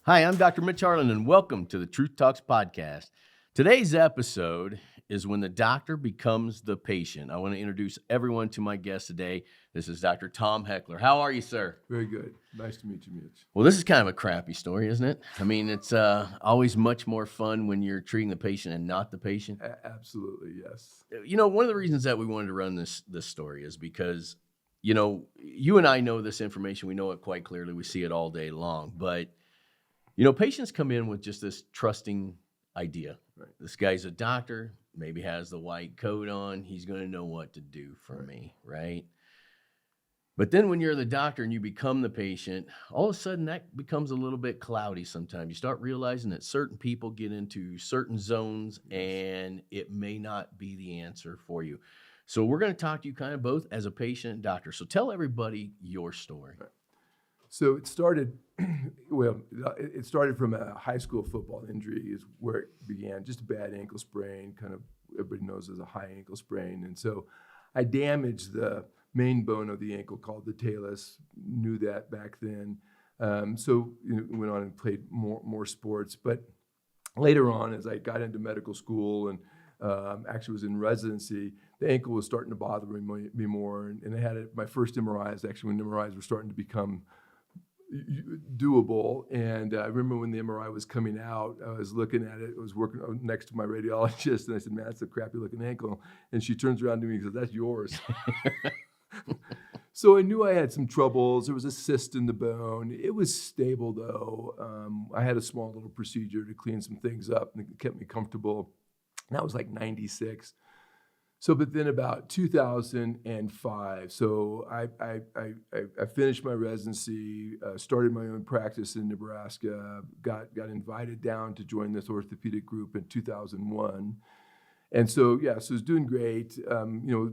Hi, I'm Dr. Mitch Harlan, and welcome to the Truth Talks podcast. Today's episode is when the doctor becomes the patient. I want to introduce everyone to my guest today. This is Dr. Tom Heckler. How are you, sir? Very good. Nice to meet you, Mitch. Well, this is kind of a crappy story, isn't it? I mean, it's always much more fun when you're treating the patient and not the patient. Absolutely, yes. You know, one of the reasons that we wanted to run this story is because, you know, you and I know this information. We know it quite clearly. We see it all day long. But, you know, patients come in with just this trusting idea. Right. This guy's a doctor, maybe has the white coat on. He's going to know what to do for me, right? But then when you're the doctor and you become the patient, all of a sudden that becomes a little bit cloudy sometimes. You start realizing that certain people get into certain zones and it may not be the answer for you. So we're going to talk to you kind of both as a patient and doctor. So tell everybody your story. Right. So it started, it started from a high school football injury is where it began, just a bad ankle sprain, kind of everybody knows as a high ankle sprain. And so I damaged the main bone of the ankle called the talus, knew that back then. So went on and played more sports. But later on, as I got into medical school and actually was in residency, the ankle was starting to bother me more. And I had my first MRIs, actually when MRIs were starting to become doable. And I remember when the MRI was coming out, I was looking at it, I was working next to my radiologist, and I said, man, that's a crappy looking ankle. And she turns around to me and says, that's yours. So I knew I had some troubles. There was a cyst in the bone. It was stable though. I had a small little procedure to clean some things up and it kept me comfortable. And that was like 96. So, but then about 2005, so I finished my residency, started my own practice in Nebraska, got invited down to join this orthopedic group in 2001. And so, so I was doing great,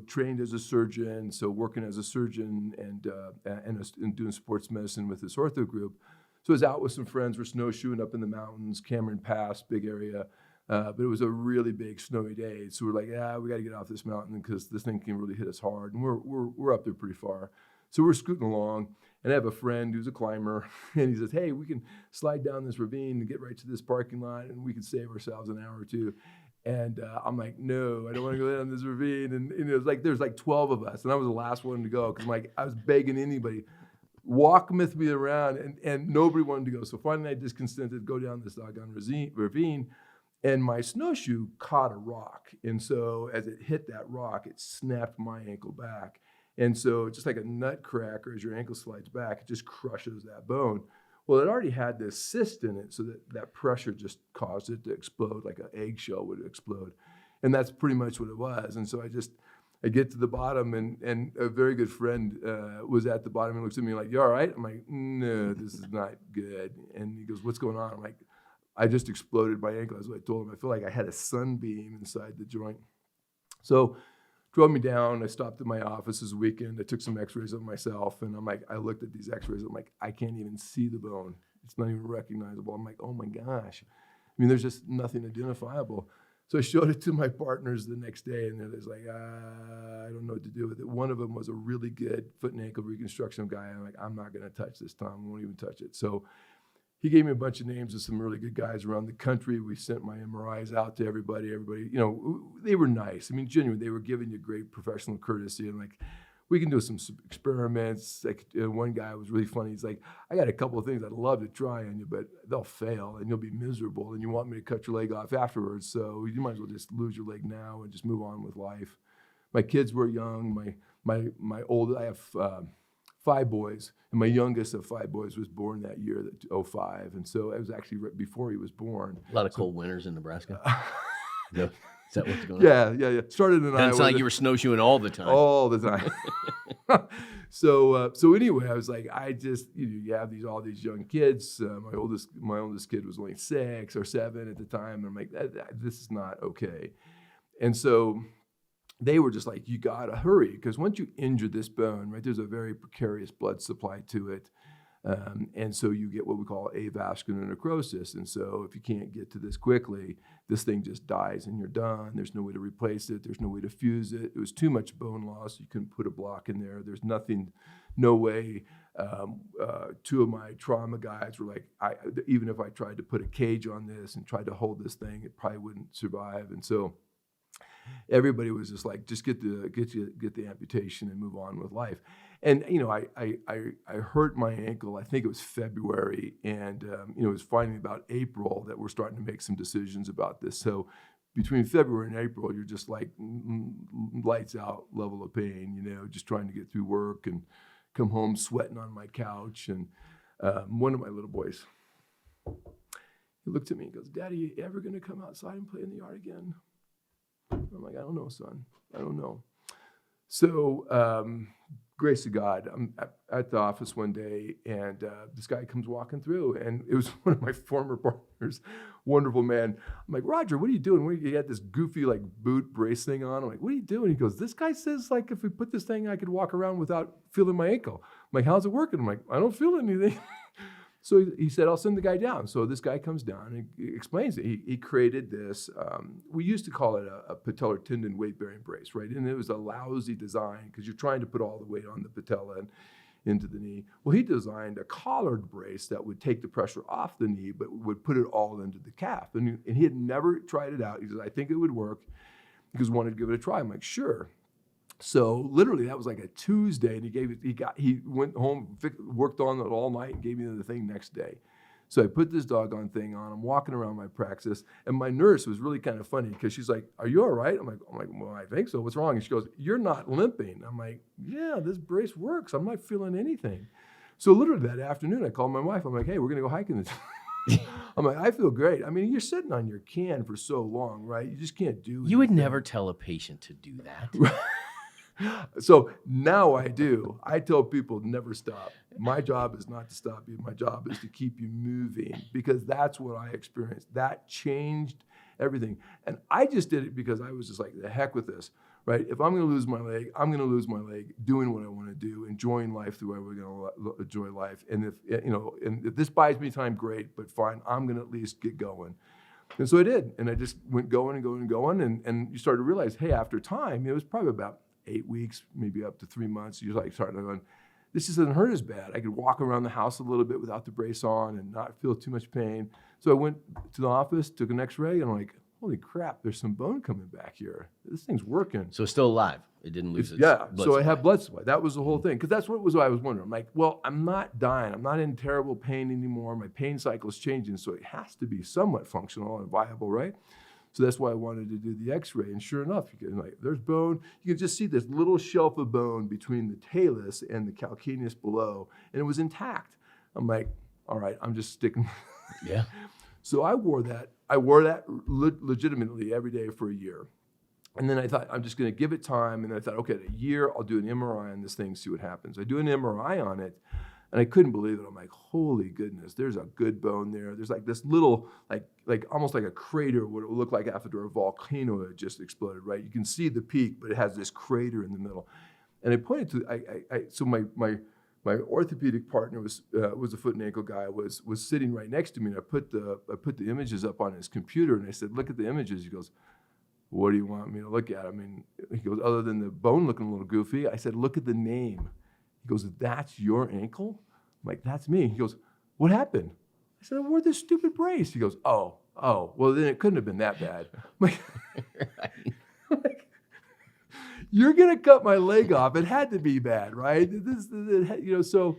trained as a surgeon, so working as a surgeon and doing sports medicine with this ortho group. So I was out with some friends, we're snowshoeing up in the mountains, Cameron Pass, big area. But it was a really big snowy day. So we're like, we got to get off this mountain because this thing can really hit us hard. And we're up there pretty far. So we're scooting along. And I have a friend who's a climber. And he says, hey, we can slide down this ravine and get right to this parking lot. And we can save ourselves an hour or two. And I'm like, no, I don't want to go down this ravine. And it was like, there's like 12 of us. And I was the last one to go. Because I was begging anybody, walk with me around. And nobody wanted to go. So finally I just consented to go down this doggone ravine. And my snowshoe caught a rock. And so as it hit that rock, it snapped my ankle back. And so just like a nutcracker, as your ankle slides back, it just crushes that bone. Well, it already had this cyst in it, so that pressure just caused it to explode like an eggshell would explode. And that's pretty much what it was. And so I get to the bottom, and a very good friend was at the bottom and looks at me like, you all right? I'm like, no, this is not good. And he goes, what's going on? I'm like, I just exploded my ankle. That's what I told him. I feel like I had a sunbeam inside the joint. So drove me down. I stopped at my office this weekend. I took some x-rays of myself. And I'm like, I looked at these x-rays. I'm like, I can't even see the bone. It's not even recognizable. I'm like, oh my gosh. I mean, there's just nothing identifiable. So I showed it to my partners the next day. And they're just like, I don't know what to do with it. One of them was a really good foot and ankle reconstruction guy. I'm like, I'm not going to touch this, Tom. I won't even touch it. So he gave me a bunch of names of some really good guys around the country. We sent my MRIs out to everybody. Everybody, they were nice. I mean, genuinely, they were giving you great professional courtesy. And like, we can do some experiments. Like one guy was really funny. He's like, I got a couple of things I'd love to try on you, but they'll fail and you'll be miserable. And you want me to cut your leg off afterwards. So you might as well just lose your leg now and just move on with life. My kids were young. My oldest, I have 5 boys, and my youngest of 5 boys was born that year, 2005, and so it was actually right before he was born. A lot of cold winters in Nebraska. No, is that what's going on? Yeah. Started in Iowa. It's like you were snowshoeing all the time. All the time. So anyway, I was like, I just you have all these young kids. My oldest kid was only 6 or 7 at the time, and I'm like, this is not okay, and so they were just like, you got to hurry, because once you injure this bone, right, there's a very precarious blood supply to it. And so you get what we call avascular necrosis. And so if you can't get to this quickly, this thing just dies and you're done. There's no way to replace it. There's no way to fuse it. It was too much bone loss. You couldn't put a block in there. There's no way Two of my trauma guys were like, even if I tried to put a cage on this and tried to hold this thing, it probably wouldn't survive. And so everybody was just like, just get the amputation and move on with life. And I hurt my ankle. I think it was February, and it was finally about April that we're starting to make some decisions about this. So between February and April, you're just like lights out level of pain. Just trying to get through work and come home sweating on my couch. And one of my little boys, he looked at me and goes, "Daddy, you ever gonna come outside and play in the yard again?" I'm like, "I don't know, son. I don't know." So, grace of God, I'm at the office one day, and this guy comes walking through, and it was one of my former partners, wonderful man. I'm like, "Roger, what are you doing? You got this goofy like boot brace thing on?" I'm like, "What are you doing?" He goes, "This guy says like if we put this thing, I could walk around without feeling my ankle." I'm like, "How's it working?" I'm like, "I don't feel anything." So he said, "I'll send the guy down." So this guy comes down and he explains it. He created this, we used to call it a patellar tendon weight-bearing brace, right? And it was a lousy design because you're trying to put all the weight on the patella and into the knee. Well, he designed a collared brace that would take the pressure off the knee, but would put it all into the calf. And he had never tried it out. He said, "I think it would work," because he wanted to give it a try. I'm like, "Sure." So literally that was like a Tuesday, and he went home, worked on it all night, and gave me the thing next day. So I put this doggone thing on. I'm walking around my practice, and my nurse was really kind of funny because she's like, "Are you all right?" I'm like, "Well, I think so. What's wrong?" And she goes, "You're not limping." I'm like, "Yeah, this brace works. I'm not feeling anything." So literally that afternoon, I called my wife. I'm like, "Hey, we're gonna go hiking this." I'm like, "I feel great." I mean, you're sitting on your can for so long, right? You just can't do anything. You would never tell a patient to do that. So now I do. I tell people never stop. My job is not to stop you. My job is to keep you moving, because that's what I experienced. That changed everything. And I just did it because I was just like, the heck with this, right? If I'm going to lose my leg, I'm going to lose my leg doing what I want to do, enjoying life the way we're going to enjoy life. And if this buys me time, great, but fine, I'm going to at least get going. And so I did. And I just went going and going and going. And you start to realize, hey, after time, it was probably about 8 weeks, maybe up to 3 months, you're like starting to go, this just doesn't hurt as bad. I could walk around the house a little bit without the brace on and not feel too much pain. So I went to the office, took an x-ray, and I'm like, holy crap, there's some bone coming back here. This thing's working. So it's still alive. It didn't lose its blood supply. I have blood supply. That was the whole thing. Because that's what I was wondering. I'm like, well, I'm not dying. I'm not in terrible pain anymore. My pain cycle is changing, so it has to be somewhat functional and viable, right? So that's why I wanted to do the x-ray. And sure enough, there's bone. You can just see this little shelf of bone between the talus and the calcaneus below, and it was intact. I'm like, all right, I'm just sticking. Yeah. So I wore that legitimately every day for a year. And then I thought, I'm just going to give it time. And then I thought, okay, a year, I'll do an MRI on this thing, see what happens. I do an MRI on it, and I couldn't believe it. I'm like, holy goodness, there's a good bone there. There's like this little, like almost like a crater, what it would look like after a volcano had just exploded, right? You can see the peak, but it has this crater in the middle. And I pointed to, so my orthopedic partner was a foot and ankle guy, was sitting right next to me, and I put the images up on his computer, and I said, look at the images. He goes, what do you want me to look at? I mean, he goes, other than the bone looking a little goofy. I said, look at the name. He goes, that's your ankle? I'm like, that's me. He goes, what happened? I said, I wore this stupid brace. He goes, oh, well, then it couldn't have been that bad. I'm like, you're going to cut my leg off. It had to be bad, right? So,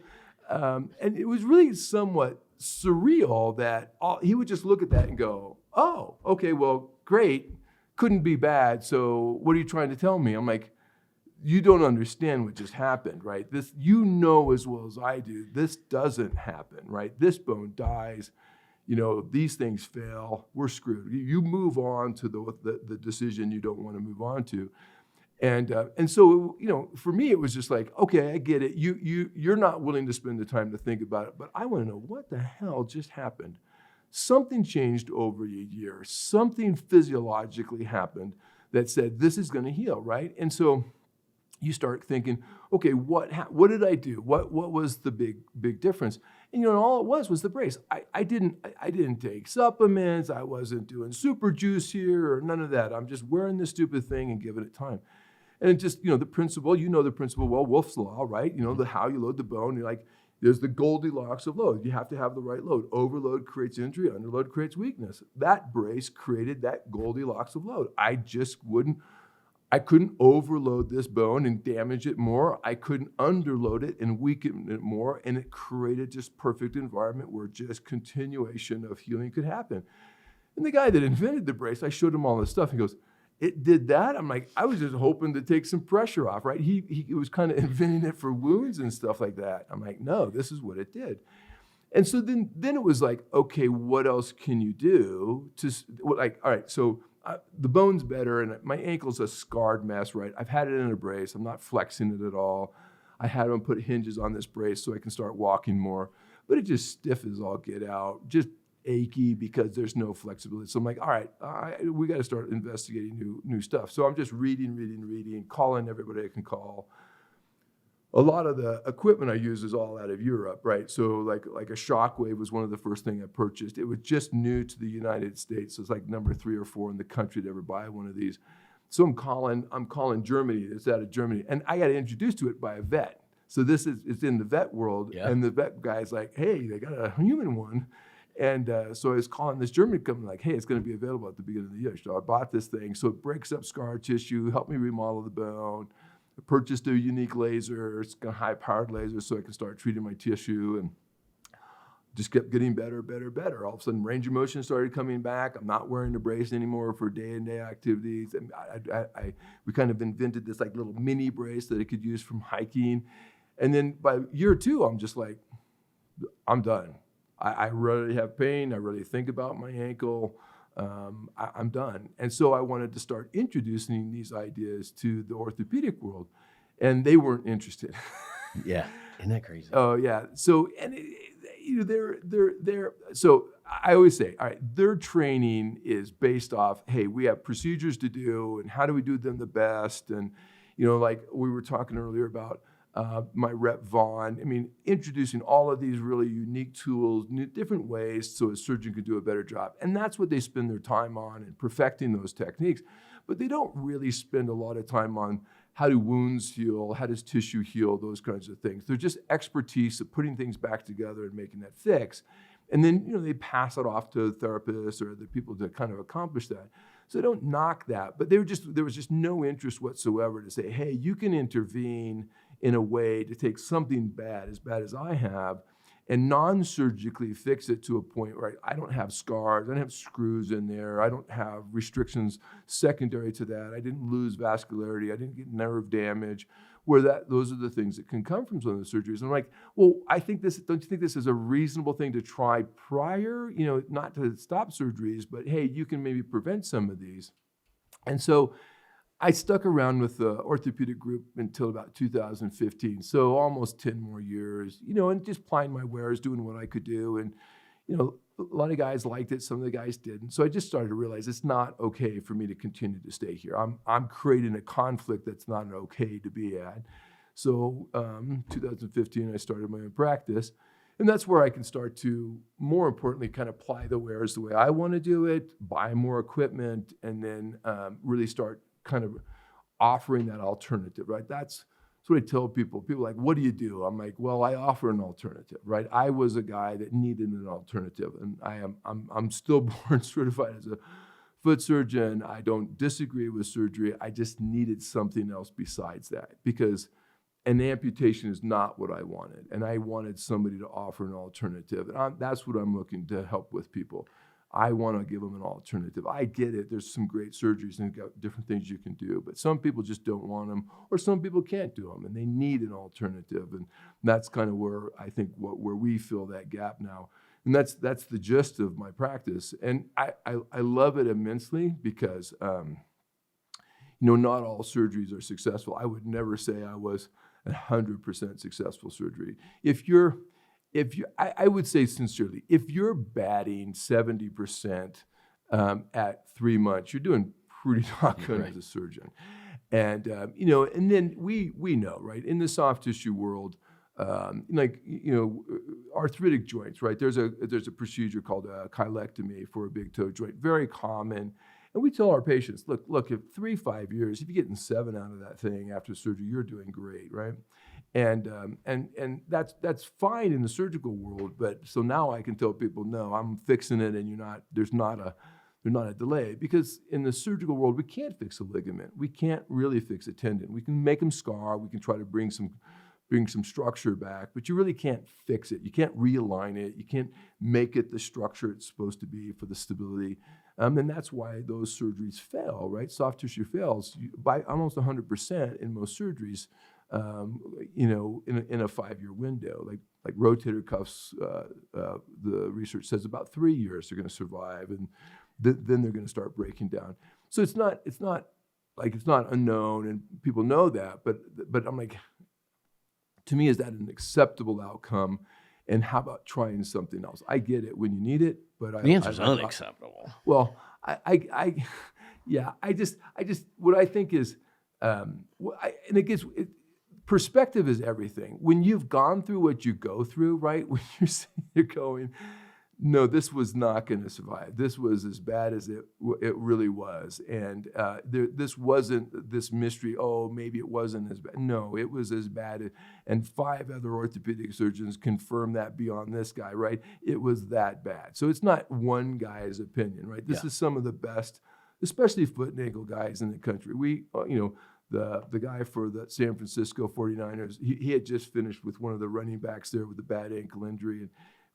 and it was really somewhat surreal that he would just look at that and go, oh, okay, well, great. Couldn't be bad. So what are you trying to tell me? I'm like, you don't understand what just happened, right? This, as well as I do, this doesn't happen, right? This bone dies, these things fail, we're screwed. You move on to the decision you don't want to move on to. And so, for me, it was just like, okay, I get it. You're not willing to spend the time to think about it, but I want to know what the hell just happened. Something changed over a year. Something physiologically happened that said, this is going to heal, right? And so you start thinking, okay, what did I do? What was the big difference? And all it was the brace. I didn't take supplements. I wasn't doing super juice here or none of that. I'm just wearing this stupid thing and giving it time. And it just, the principle, the principle, well, Wolff's Law, right? The how you load the bone. You're like, There's the Goldilocks of load. You have to have the right load. Overload creates injury, underload creates weakness. That brace created that Goldilocks of load. I couldn't overload this bone and damage it more. I couldn't underload it and weaken it more. And it created just perfect environment where just continuation of healing could happen. And the guy that invented the brace, I showed him all this stuff. He goes, it did that? I'm like, I was just hoping to take some pressure off, right? He was kind of inventing it for wounds and stuff like that. I'm like, no, this is what it did. And so then it was like, okay, what else can you do to, like, all right, so the bone's better and my ankle's a scarred mess, right? I've had it in a brace. I'm not flexing it at all. I had them put hinges on this brace so I can start walking more, but it just stiff as all get out, just achy because there's no flexibility. So I'm like, all right, we got to start investigating new stuff. So I'm just reading, calling everybody I can call. A lot of the equipment I use is all out of Europe, right? So like a Shockwave was one of the first things I purchased. It was just new to the United States. So it's like number 3 or 4 in the country to ever buy one of these. So I'm calling Germany. It's out of Germany. And I got introduced to it by a vet. So it's in the vet world. Yeah. And the vet guy's like, hey, they got a human one. And so I was calling this German company like, hey, it's going to be available at the beginning of the year. So I bought this thing. So it breaks up scar tissue, helped me remodel the bone. I purchased a unique laser. It's a high-powered laser so I can start treating my tissue and just kept getting better. All of a sudden, range of motion started coming back. I'm not wearing the brace anymore for day-to-day activities. And we kind of invented this like little mini brace that I could use from hiking. And then by year 2, I'm just like, I'm done. I really have pain. I really think about my ankle. I'm done. And so I wanted to start introducing these ideas to the orthopedic world, and they weren't interested. Yeah, isn't that crazy? Oh yeah. So so I always say, all right, their training is based off, hey, we have procedures to do, and how do we do them the best? And like we were talking earlier about. My rep Vaughn, introducing all of these really unique tools, different ways so a surgeon can do a better job. And that's what they spend their time on and perfecting those techniques. But they don't really spend a lot of time on how do wounds heal, how does tissue heal, those kinds of things. They're just expertise of putting things back together and making that fix. And then, they pass it off to therapists or the people to kind of accomplish that. So I don't knock that, but there was just no interest whatsoever to say, hey, you can intervene in a way to take something bad as I have, and non-surgically fix it to a point where I don't have scars, I don't have screws in there, I don't have restrictions secondary to that, I didn't lose vascularity, I didn't get nerve damage, those are the things that can come from some of the surgeries. And I'm like, well, don't you think this is a reasonable thing to try prior, not to stop surgeries, but hey, you can maybe prevent some of these. And so I stuck around with the orthopedic group until about 2015. So almost 10 more years, and just plying my wares, doing what I could do. And, a lot of guys liked it. Some of the guys didn't. So I just started to realize it's not okay for me to continue to stay here. I'm creating a conflict that's not okay to be at. So 2015, I started my own practice. And that's where I can start to, more importantly, kind of apply the wares the way I want to do it, buy more equipment, and then really start kind of offering that alternative, right? That's what I tell people. People are like, what do you do? I'm like, well, I offer an alternative, right? I was a guy that needed an alternative, and I'm still board certified as a foot surgeon. I don't disagree with surgery. I just needed something else besides that because an amputation is not what I wanted, and I wanted somebody to offer an alternative, and that's what I'm looking to help with people. I want to give them an alternative. I get it. There's some great surgeries and got different things you can do, but some people just don't want them, or some people can't do them, and they need an alternative. And that's kind of where I think where we fill that gap now. And that's the gist of my practice. And I love it immensely because not all surgeries are successful. I would never say I was 100% successful surgery. I would say sincerely, if you're batting 70% at 3 months, you're doing pretty darn good as a surgeon. And and then we know, right, in the soft tissue world, arthritic joints, right? There's a procedure called a chylectomy for a big toe joint, very common. And we tell our patients, look, if 3-5 years, if you're getting 7 out of that thing after surgery, you're doing great, right? And that's fine in the surgical world, but so now I can tell people, no, I'm fixing it, and there's not a delay, because in the surgical world we can't fix a ligament, we can't really fix a tendon. We can make them scar, we can try to bring some structure back, but you really can't fix it. You can't realign it. You can't make it the structure it's supposed to be for the stability. And that's why those surgeries fail, right? Soft tissue fails by almost 100% in most surgeries. In a 5-year window, like rotator cuffs, the research says about 3 years they're going to survive, and then they're going to start breaking down. So it's not unknown, and people know that, but I'm like, to me, is that an acceptable outcome? And how about trying something else? I get it when you need it, but the answer is unacceptable. Well, I just what I think is, perspective is everything. When you've gone through what you go through, right? When you're going, no, this was not going to survive. This was as bad as it really was. And this wasn't this mystery, oh, maybe it wasn't as bad. No, it was as bad. And 5 other orthopedic surgeons confirmed that beyond this guy, right? It was that bad. So it's not one guy's opinion, right? This is some of the best, especially foot and ankle guys in the country. The guy for the San Francisco 49ers, he had just finished with one of the running backs there with a bad ankle injury, and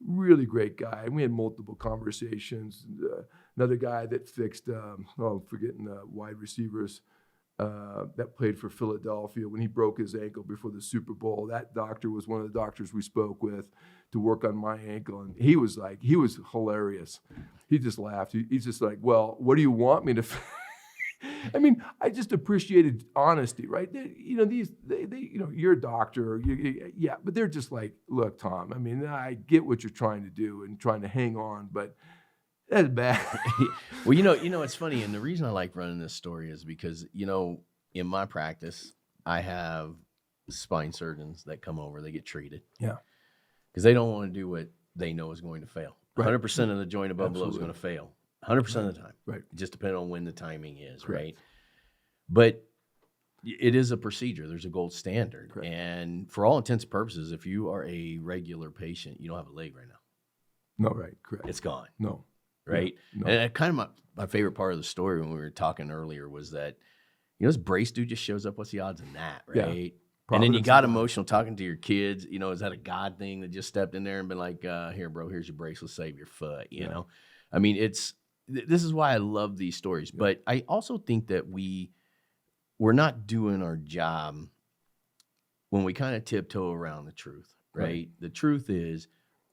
really great guy. And we had multiple conversations. Another guy that fixed, forgetting the wide receivers that played for Philadelphia when he broke his ankle before the Super Bowl. That doctor was one of the doctors we spoke with to work on my ankle. And he was hilarious. He just laughed. He's just like, well, what do you want me to I mean, I just appreciated honesty, right? You're a doctor, but they're just like, look, Tom, I mean, I get what you're trying to do and trying to hang on, but that's bad. Well, it's funny, and the reason I like running this story is because, in my practice, I have spine surgeons that come over, they get treated. Yeah. Because they don't want to do what they know is going to fail. Right. 100% of the joint above below is going to fail. 100% of the time. Right. Just depending on when the timing is, Correct. right? But it is a procedure. There's a gold standard. Correct. And for all intents and purposes, if you are a regular patient, you don't have a leg right now. No, right. Correct. It's gone. No. Right? No. And kind of my favorite part of the story when we were talking earlier was that, this brace dude just shows up. What's the odds in that, right? Yeah. And then you got emotional talking to your kids. Is that a God thing that just stepped in there and been like, here, bro, here's your brace. Let's save your foot, you know? I mean, this is why I love these stories. Yeah. But I also think that we're not doing our job when we kind of tiptoe around the truth, right? The truth is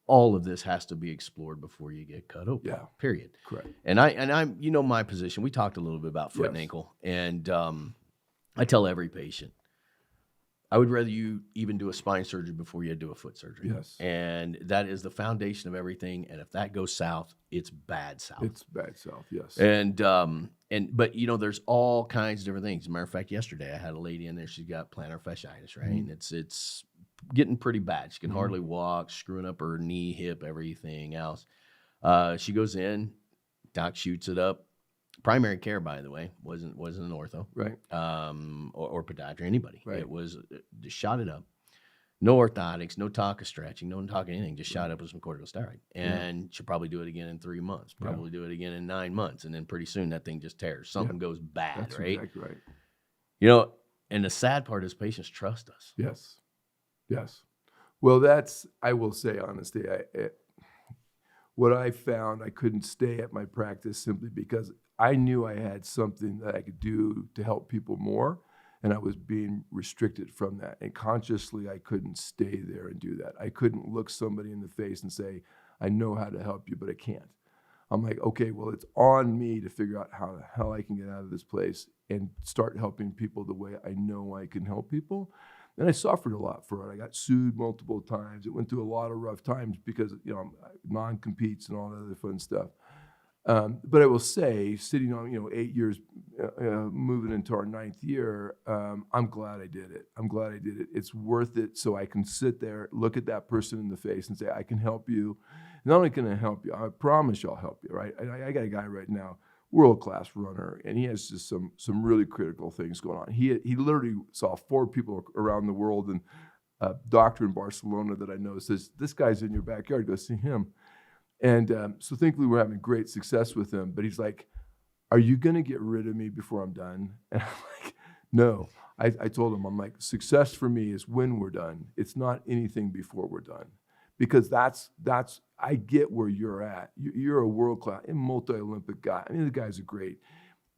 all of this has to be explored before you get cut open, period. Correct. And I'm, my position, we talked a little bit about foot and ankle, and I tell every patient, I would rather you even do a spine surgery before you do a foot surgery. Yes. And that is the foundation of everything. And if that goes south, it's bad south. It's bad south, yes. But there's all kinds of different things. As a matter of fact, yesterday I had a lady in there, she's got plantar fasciitis, right? Mm-hmm. And it's getting pretty bad. She can hardly walk, screwing up her knee, hip, everything else. She goes in, doc shoots it up. Primary care, by the way, wasn't an ortho, right? Or podiatry, anybody. Right. It was just shot it up. No orthotics, no talk of stretching, no talk of anything. Just shot up with some corticosteroid, and she'll probably do it again in 3 months. Probably do it again in 9 months, and then pretty soon that thing just tears. Something goes bad, That's right? Exactly right. And the sad part is patients trust us. Yes. Well, I will say honestly, what I found, I couldn't stay at my practice simply because I knew I had something that I could do to help people more, and I was being restricted from that. And consciously, I couldn't stay there and do that. I couldn't look somebody in the face and say, I know how to help you, but I can't. I'm like, okay, well, it's on me to figure out how the hell I can get out of this place and start helping people the way I know I can help people. And I suffered a lot for it. I got sued multiple times. It went through a lot of rough times because, non-competes and all that other fun stuff. But I will say, sitting on, 8 years, moving into our 9th year, I'm glad I did it. It's worth it so I can sit there, look at that person in the face and say, I can help you. Not only can I help you, I promise you I'll help you, right? I got a guy right now, world-class runner, and he has just some really critical things going on. He literally saw 4 people around the world, and doctor in Barcelona that I know says, this guy's in your backyard, go see him. And so thankfully we're having great success with him. But he's like, are you going to get rid of me before I'm done? And I'm like, no. I told him, I'm like, success for me is when we're done. It's not anything before we're done. Because that's I get where you're at. You're a world-class, multi-Olympic guy. I mean, the guys are great.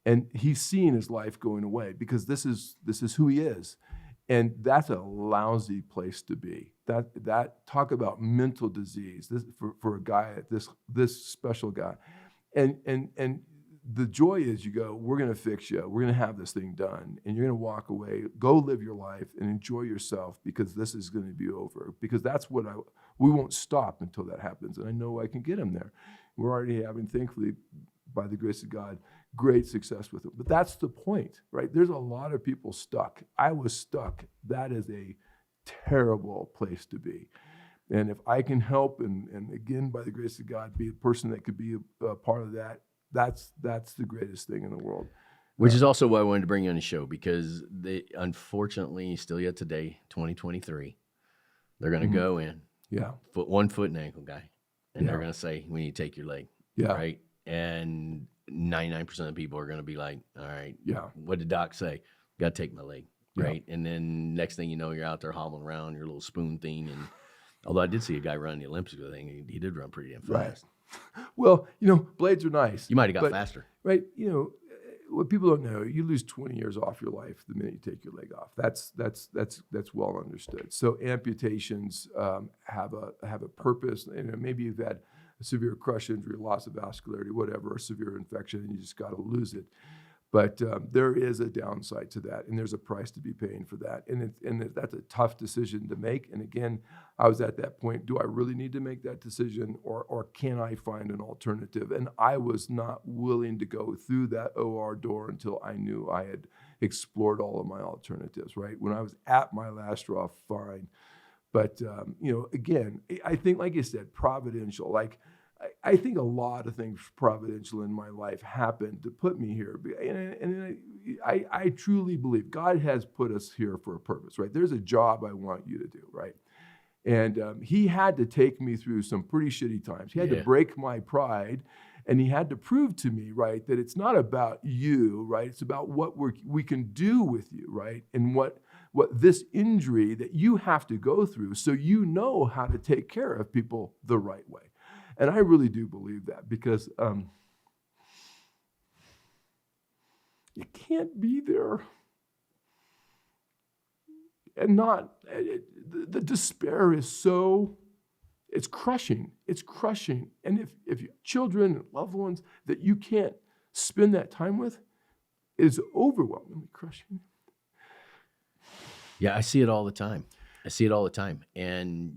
And he's seeing his life going away because this is who he is. And that's a lousy place to be. That talk about mental disease for a guy, this special guy. And the joy is you go, we're going to fix you. We're going to have this thing done. And you're going to walk away, go live your life and enjoy yourself because this is going to be over. Because that's what we won't stop until that happens. And I know I can get him there. We're already having, thankfully, by the grace of God, great success with it. But that's the point, right? There's a lot of people stuck. I was stuck. That is a terrible place to be. And if I can help and again, by the grace of God, be a person that could be a part of that, that's the greatest thing in the world. Which is also why I wanted to bring you on the show, because they, unfortunately, still yet today, 2023, they're going to go in, one foot and ankle guy, and they're going to say, we need to take your leg, right? And 99% of the people are going to be like, all right, what did doc say? Got to take my leg, right? And then next thing you know, you're out there hobbling around your little spoon thing. And although I did see a guy run the Olympics with a thing, he did run pretty damn fast. Right. Well, blades are nice. You might have got faster. Right. What people don't know, you lose 20 years off your life the minute you take your leg off. That's well understood. So amputations have a purpose. Maybe you've had a severe crush injury, loss of vascularity, whatever, a severe infection, and you just got to lose it. But there is a downside to that, and there's a price to be paying for that. And that's a tough decision to make. And again, I was at that point, do I really need to make that decision, or can I find an alternative? And I was not willing to go through that OR door until I knew I had explored all of my alternatives, right? When I was at my last straw, fine. But, again, I think, like you said, providential, like, I think a lot of things providential in my life happened to put me here. And I truly believe God has put us here for a purpose, right? There's a job I want you to do, right? And he had to take me through some pretty shitty times. He had to break my pride, and he had to prove to me, right, that it's not about you, right? It's about what we can do with you, right? And what this injury that you have to go through so you know how to take care of people the right way. And I really do believe that, because you can't be there and not, the despair is so, it's crushing. It's crushing. And if you have children and loved ones that you can't spend that time with, it is overwhelmingly crushing. Yeah, I see it all the time. And,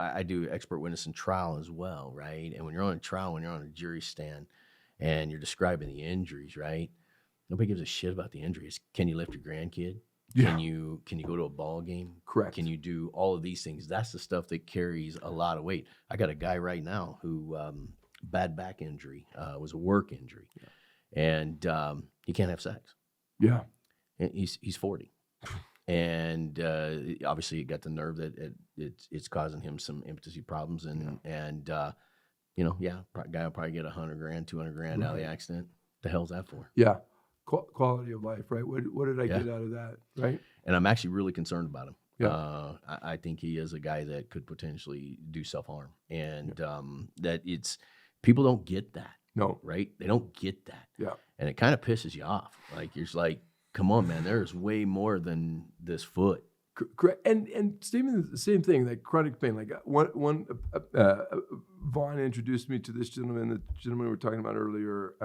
I do expert witness and trial as well, right? And when you're on a trial, when you're on a jury stand and you're describing the injuries, right? Nobody gives a shit about the injuries. Can you lift your grandkid? Yeah. Can you go to a ball game? Correct. Can you do all of these things? That's the stuff that carries a lot of weight. I got a guy right now who, bad back injury, was a work injury. Yeah. And he can't have sex. Yeah. And he's 40. And obviously, it got the nerve that it's causing him some impotency problems, guy will probably get $100,000, $200,000 out of the accident. The hell's that for? Yeah, quality of life, right? What did I get out of that, right? And I'm actually really concerned about him. Yeah. I think he is a guy that could potentially do self-harm, and that it's people don't get that. No, right? They don't get that. Yeah, and it kind of pisses you off. Like you're just like, come on, man, there's way more than this foot. Correct. And Stephen, the same thing, like chronic pain. Like Vaughn introduced me to this gentleman, the gentleman we were talking about earlier.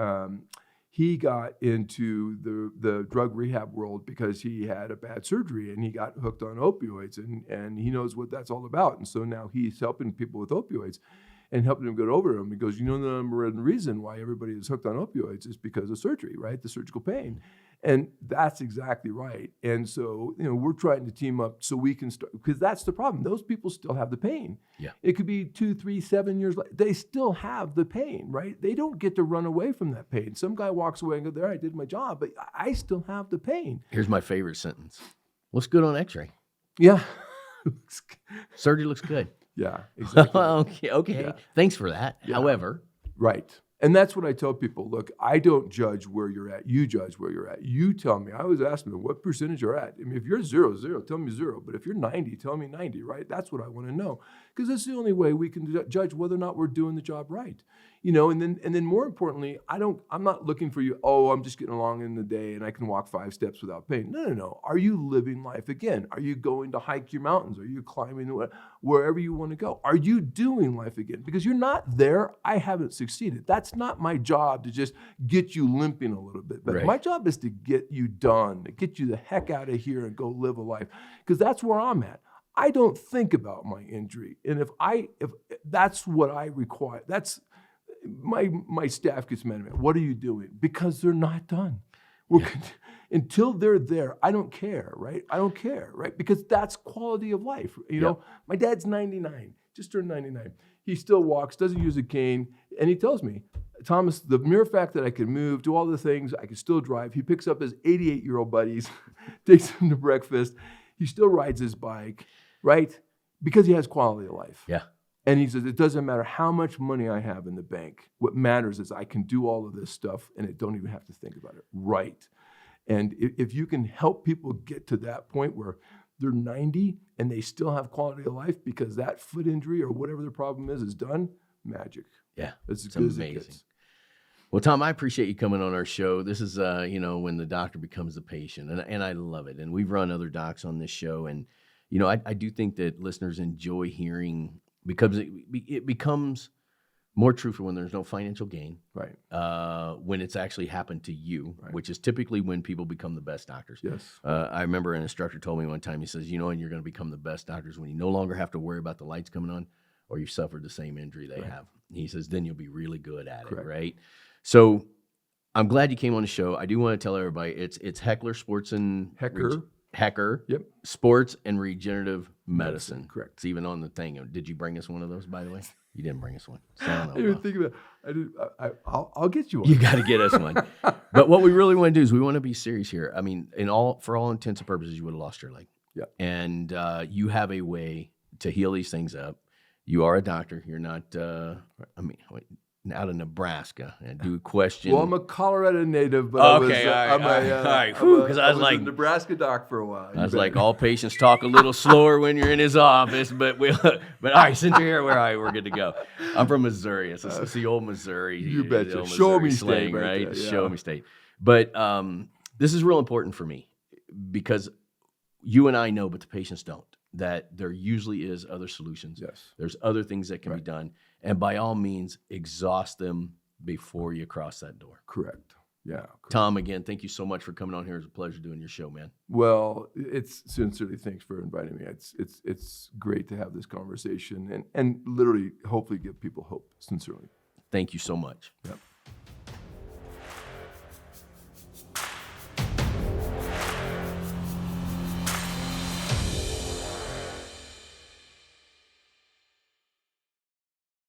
He got into the drug rehab world because he had a bad surgery and he got hooked on opioids, and he knows what that's all about. And so now he's helping people with opioids and helping them get over them. He goes, the number one reason why everybody is hooked on opioids is because of surgery, right? The surgical pain. And that's exactly right. And so, we're trying to team up so we can start, because that's the problem. Those people still have the pain. Yeah. It could be 2, 3, 7 years later. They still have the pain, right? They don't get to run away from that pain. Some guy walks away and goes, there, I did my job, but I still have the pain. Here's my favorite sentence. What's good on x-ray? Yeah. Surgery looks good. Yeah, exactly. Okay. Yeah. Thanks for that. Yeah. However, Right. And that's what I tell people. Look, I don't judge where you're at. You judge where you're at. You tell me. I always ask them, what percentage you're at? I mean, if you're 0, tell me 0. But if you're 90, tell me 90, right? That's what I want to know. Because that's the only way we can judge whether or not we're doing the job right. And then more importantly, I'm not looking for you, I'm just getting along in the day and I can walk 5 steps without pain. No. Are you living life again? Are you going to hike your mountains? Are you climbing wherever you want to go? Are you doing life again? Because you're not there, I haven't succeeded. That's not my job to just get you limping a little bit. But my job is to get you done, to get you the heck out of here and go live a life. Because that's where I'm at. I don't think about my injury. And if that's what I require, that's my staff gets mad at me. What are you doing? Because they're not done. Until they're there, I don't care, right? I don't care, right? Because that's quality of life. My dad's 99, just turned 99. He still walks, doesn't use a cane, and he tells me, Thomas, the mere fact that I can move, do all the things, I can still drive. He picks up his 88-year-old buddies, takes them to breakfast. He still rides his bike, right? Because he has quality of life. Yeah. And he says, it doesn't matter how much money I have in the bank. What matters is I can do all of this stuff and I don't even have to think about it. Right. And if you can help people get to that point where they're 90 and they still have quality of life because that foot injury or whatever the problem is done, magic. Yeah. It's It's good as it amazing. gets. Well, Tom, I appreciate you coming on our show. This is, when the doctor becomes the patient, and I love it. And we've run other docs on this show, and I do think that listeners enjoy hearing because it becomes more truthful when there's no financial gain, Right. when it's actually happened to you, Right. which is typically when people become the best doctors. Yes. I remember an instructor told me one time, he says, and you're going to become the best doctors when you no longer have to worry about the lights coming on or you suffered the same injury they have. He says, then you'll be really good at Correct. it, right? So I'm glad you came on the show. I do want to tell everybody it's Heckler Sports and Hecker. Yep. Sports and Regenerative Medicine. Correct. It's even on the thing. Did you bring us one of those, by the way? You didn't bring us one. So I I don't know. didn't even think about it. I'll get you one. You got to get us one. But what we really want to do is we want to be serious here. I mean, for all intents and purposes, you would have lost your leg. Yeah. And you have a way to heal these things up. You are a doctor. You're not, out of Nebraska. I do question. Well, I'm a Colorado native, but Okay, I was all right. Because I was like, a Nebraska doc for a while. I was like, all patients talk a little slower when you're in his office, but all right, since you're here, we're good to go. I'm from Missouri. It's the old Missouri. You betcha. the old Show Missouri me slang, state right right? there, yeah. Show me state. But this is real important for me because you and I know, but the patients don't, that there usually is other solutions. Yes. There's other things that can be done. And by all means, exhaust them before you cross that door. Correct. Yeah. Correct. Tom, again, thank you so much for coming on here. It's a pleasure doing your show, man. Well, it's sincerely thanks for inviting me. It's great to have this conversation and literally hopefully give people hope. Sincerely. Thank you so much. Yep.